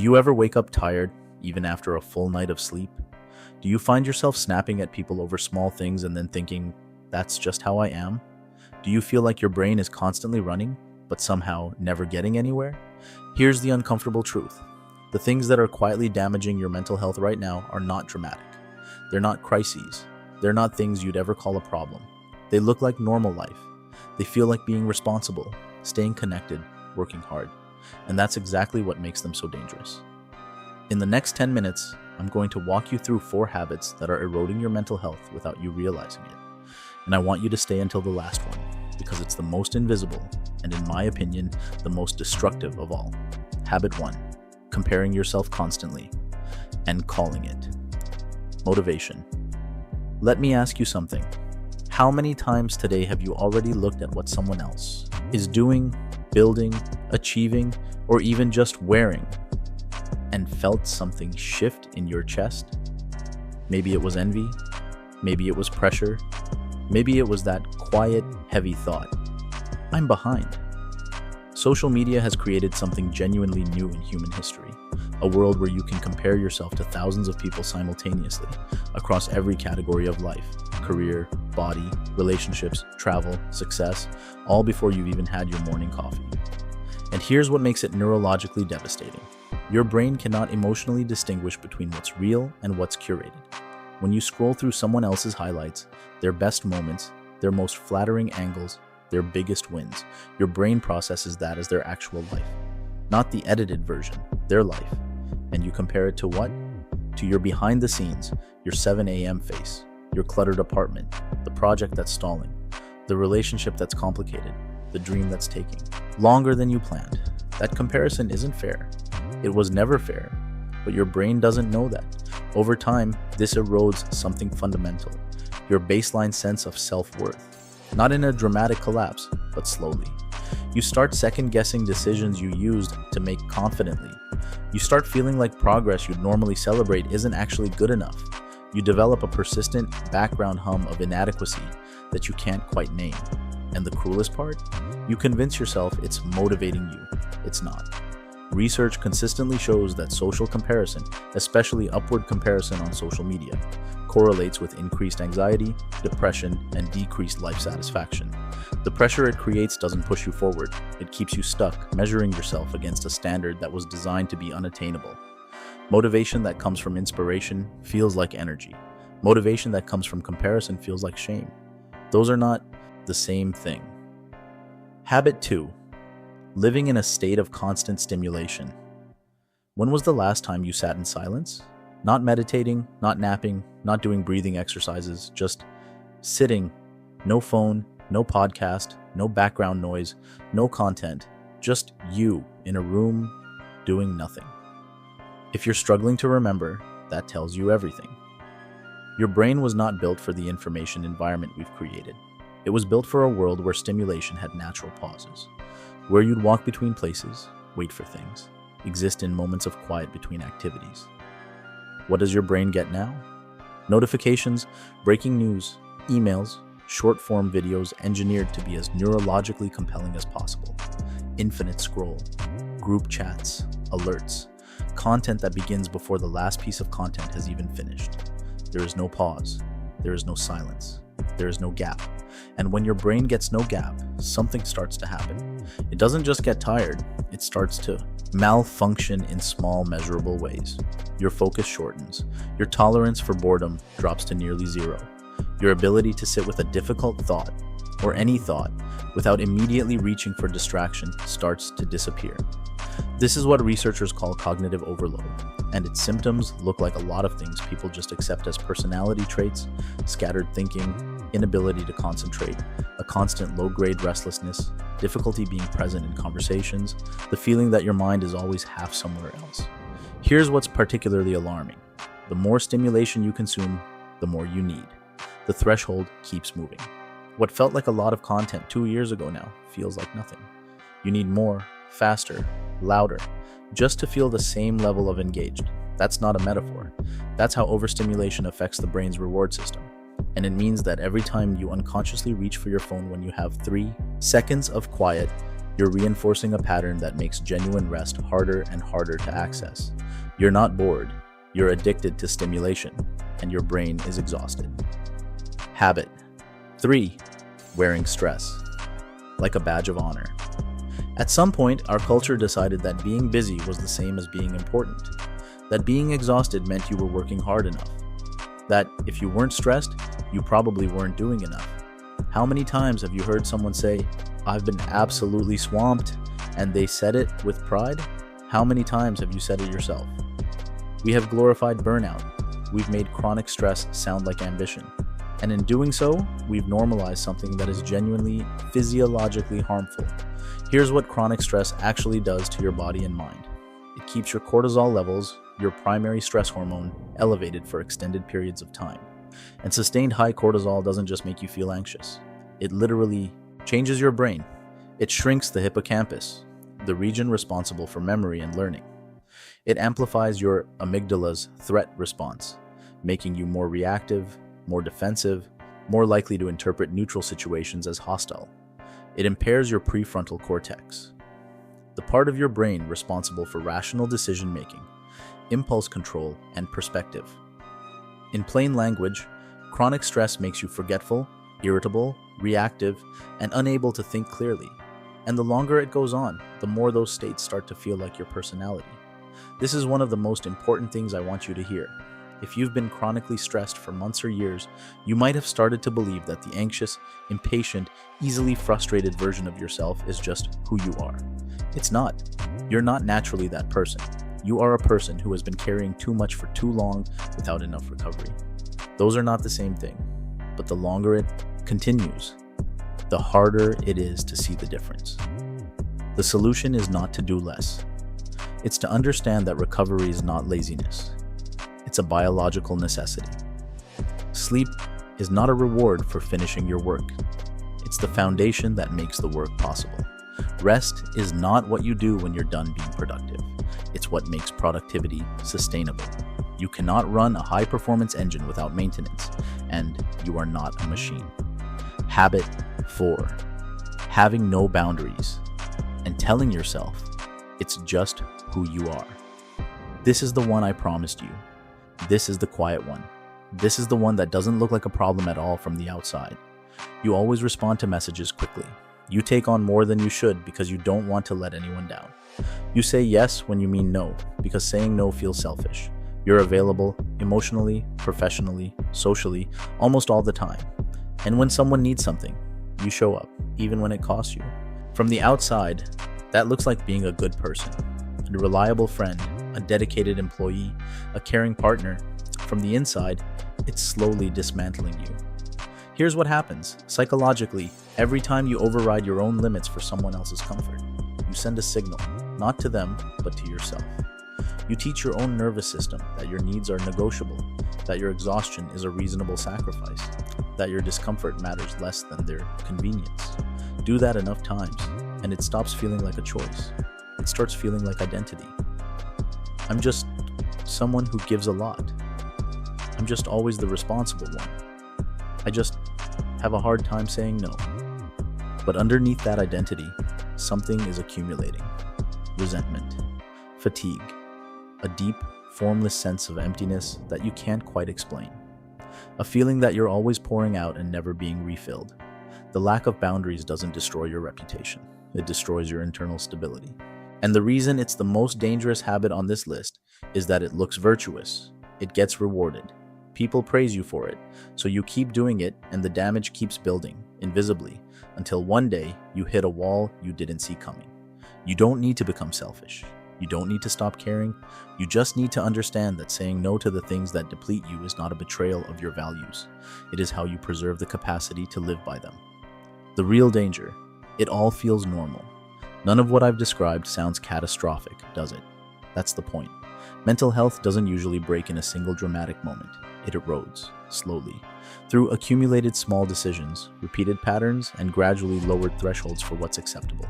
you ever wake up tired, even after a full night of sleep? Do you find yourself snapping at people over small things and then thinking, that's just how I am? Do you feel like your brain is constantly running, but somehow never getting anywhere? Here's the uncomfortable truth. The things that are quietly damaging your mental health right now are not dramatic. They're not crises. They're not things you'd ever call a problem. They look like normal life. They feel like being responsible, staying connected, working hard. And that's exactly what makes them so dangerous. In the next 10 minutes, I'm going to walk you through 4 habits that are eroding your mental health without you realizing it. And I want you to stay until the last one, because it's the most invisible, and in my opinion, the most destructive of all. Habit 1, comparing yourself constantly and calling it motivation. Let me ask you something. How many times today have you already looked at what someone else is doing, building, achieving, or even just wearing, and felt something shift in your chest? Maybe it was envy, maybe it was pressure, maybe it was that quiet, heavy thought, I'm behind. Social media has created something genuinely new in human history, a world where you can compare yourself to thousands of people simultaneously across every category of life: career, body, relationships, travel, success, all before you've even had your morning coffee. And here's what makes it neurologically devastating. Your brain cannot emotionally distinguish between what's real and what's curated. When you scroll through someone else's highlights, their best moments, their most flattering angles, their biggest wins, your brain processes that as their actual life, not the edited version, their life. And you compare it to what? To your behind the scenes, your 7 a.m. face, your cluttered apartment, the project that's stalling, the relationship that's complicated, the dream that's taking longer than you planned. That comparison isn't fair. It was never fair, but your brain doesn't know that. Over time, this erodes something fundamental, your baseline sense of self-worth. Not in a dramatic collapse, but slowly. You start second-guessing decisions you used to make confidently. You start feeling like progress you'd normally celebrate isn't actually good enough. You develop a persistent background hum of inadequacy that you can't quite name. And the cruelest part? You convince yourself it's motivating you. It's not. Research consistently shows that social comparison, especially upward comparison on social media, correlates with increased anxiety, depression, and decreased life satisfaction. The pressure it creates doesn't push you forward. It keeps you stuck, measuring yourself against a standard that was designed to be unattainable. Motivation that comes from inspiration feels like energy. Motivation that comes from comparison feels like shame. Those are not the same thing. Habit 2. Living in a state of constant stimulation. When was the last time you sat in silence? Not meditating, not napping, not doing breathing exercises, just sitting. No phone, no podcast, no background noise, no content, just you in a room doing nothing. If you're struggling to remember, that tells you everything. Your brain was not built for the information environment we've created. It was built for a world where stimulation had natural pauses, where you'd walk between places, wait for things, exist in moments of quiet between activities. What does your brain get now? Notifications, breaking news, emails, short-form videos engineered to be as neurologically compelling as possible. Infinite scroll, group chats, alerts, content that begins before the last piece of content has even finished. There is no pause. There is no silence. There is no gap. And when your brain gets no gap, something starts to happen. It doesn't just get tired, it starts to malfunction in small, measurable ways. Your focus shortens. Your tolerance for boredom drops to nearly zero. Your ability to sit with a difficult thought, or any thought, without immediately reaching for distraction starts to disappear. This is what researchers call cognitive overload, and its symptoms look like a lot of things people just accept as personality traits: scattered thinking, inability to concentrate, a constant low-grade restlessness, difficulty being present in conversations, the feeling that your mind is always half somewhere else. Here's what's particularly alarming. The more stimulation you consume, the more you need. The threshold keeps moving. What felt like a lot of content 2 years ago now feels like nothing. You need more, faster, louder, just to feel the same level of engaged. That's not a metaphor. That's how overstimulation affects the brain's reward system. And it means that every time you unconsciously reach for your phone when you have 3 seconds of quiet, You're reinforcing a pattern that makes genuine rest harder and harder to access. You're not bored, you're addicted to stimulation, and your brain is exhausted. Habit 3. Wearing stress like a badge of honor. At some point, our culture decided that being busy was the same as being important, that being exhausted meant you were working hard enough, that if you weren't stressed, you probably weren't doing enough. How many times have you heard someone say, "I've been absolutely swamped," and they said it with pride? How many times have you said it yourself? We have glorified burnout. We've made chronic stress sound like ambition. And in doing so, we've normalized something that is genuinely physiologically harmful. Here's what chronic stress actually does to your body and mind. It keeps your cortisol levels, your primary stress hormone, elevated for extended periods of time. And sustained high cortisol doesn't just make you feel anxious. It literally changes your brain. It shrinks the hippocampus, the region responsible for memory and learning. It amplifies your amygdala's threat response, making you more reactive, more defensive, more likely to interpret neutral situations as hostile. It impairs your prefrontal cortex, the part of your brain responsible for rational decision-making, impulse control, and perspective. In plain language, chronic stress makes you forgetful, irritable, reactive, and unable to think clearly. And the longer it goes on, the more those states start to feel like your personality. This is one of the most important things I want you to hear. If you've been chronically stressed for months or years, you might have started to believe that the anxious, impatient, easily frustrated version of yourself is just who you are. It's not. You're not naturally that person. You are a person who has been carrying too much for too long without enough recovery. Those are not the same thing, but the longer it continues, the harder it is to see the difference. The solution is not to do less. It's to understand that recovery is not laziness. It's a biological necessity. Sleep is not a reward for finishing your work. It's the foundation that makes the work possible. Rest is not what you do when you're done being productive. It's what makes productivity sustainable. You cannot run a high-performance engine without maintenance, and you are not a machine. Habit 4. Having no boundaries and telling yourself it's just who you are. This is the one I promised you. This is the quiet one. This is the one that doesn't look like a problem at all from the outside. You always respond to messages quickly. You take on more than you should because you don't want to let anyone down. You say yes when you mean no because saying no feels selfish. You're available emotionally, professionally, socially, almost all the time. And when someone needs something, you show up, even when it costs you. From the outside, that looks like being a good person, a reliable friend, a dedicated employee, a caring partner. From the inside, it's slowly dismantling you. Here's what happens. Psychologically, every time you override your own limits for someone else's comfort, you send a signal, not to them, but to yourself. You teach your own nervous system that your needs are negotiable, that your exhaustion is a reasonable sacrifice, that your discomfort matters less than their convenience. Do that enough times, and it stops feeling like a choice. It starts feeling like identity. I'm just someone who gives a lot. I'm just always the responsible one. I just have a hard time saying no. But underneath that identity, something is accumulating. Resentment, fatigue, a deep, formless sense of emptiness that you can't quite explain. A feeling that you're always pouring out and never being refilled. The lack of boundaries doesn't destroy your reputation. It destroys your internal stability. And the reason it's the most dangerous habit on this list is that it looks virtuous. It gets rewarded. People praise you for it, so you keep doing it and the damage keeps building, invisibly, until one day you hit a wall you didn't see coming. You don't need to become selfish. You don't need to stop caring. You just need to understand that saying no to the things that deplete you is not a betrayal of your values. It is how you preserve the capacity to live by them. The real danger, it all feels normal. None of what I've described sounds catastrophic, does it? That's the point. Mental health doesn't usually break in a single dramatic moment. It erodes, slowly, through accumulated small decisions, repeated patterns, and gradually lowered thresholds for what's acceptable.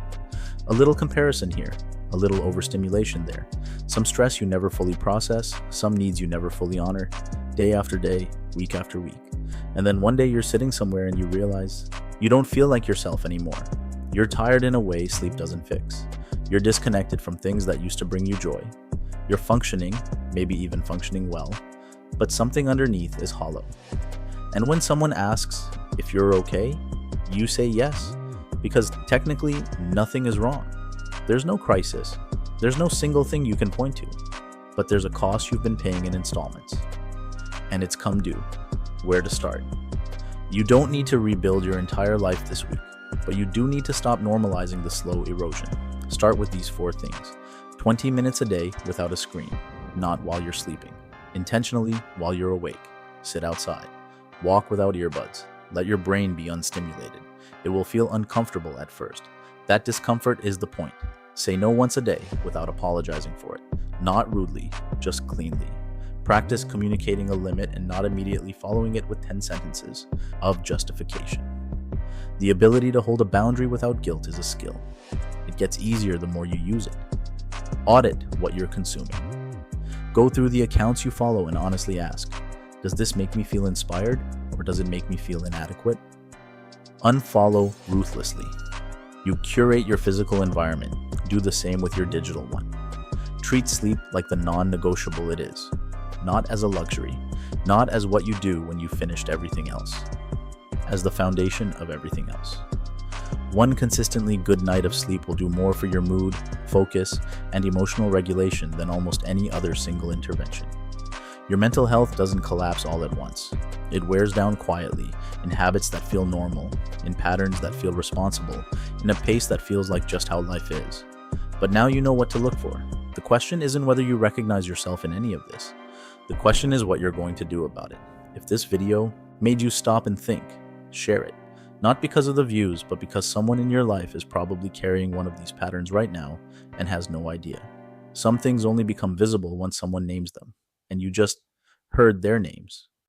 A little comparison here, a little overstimulation there, some stress you never fully process, some needs you never fully honor, day after day, week after week. And then one day you're sitting somewhere and you realize you don't feel like yourself anymore. You're tired in a way sleep doesn't fix. You're disconnected from things that used to bring you joy. You're functioning, maybe even functioning well, but something underneath is hollow. And when someone asks if you're okay, you say yes, because technically nothing is wrong. There's no crisis. There's no single thing you can point to, but there's a cost you've been paying in installments. And it's come due. Where to start? You don't need to rebuild your entire life this week, but you do need to stop normalizing the slow erosion. Start with these 4 things. 20 minutes a day without a screen, not while you're sleeping. Intentionally while you're awake. Sit outside. Walk without earbuds. Let your brain be unstimulated. It will feel uncomfortable at first. That discomfort is the point. Say no once a day without apologizing for it. Not rudely, just cleanly. Practice communicating a limit and not immediately following it with 10 sentences of justification. The ability to hold a boundary without guilt is a skill. It gets easier the more you use it. Audit what you're consuming. Go through the accounts you follow and honestly ask, does this make me feel inspired or does it make me feel inadequate? Unfollow ruthlessly. You curate your physical environment. Do the same with your digital one. Treat sleep like the non-negotiable it is. Not as a luxury, not as what you do when you've finished everything else, as the foundation of everything else. One consistently good night of sleep will do more for your mood, focus, and emotional regulation than almost any other single intervention. Your mental health doesn't collapse all at once. It wears down quietly, in habits that feel normal, in patterns that feel responsible, in a pace that feels like just how life is. But now you know what to look for. The question isn't whether you recognize yourself in any of this. The question is what you're going to do about it. If this video made you stop and think, share it. Not because of the views, but because someone in your life is probably carrying one of these patterns right now and has no idea. Some things only become visible once someone names them, and you just heard their names.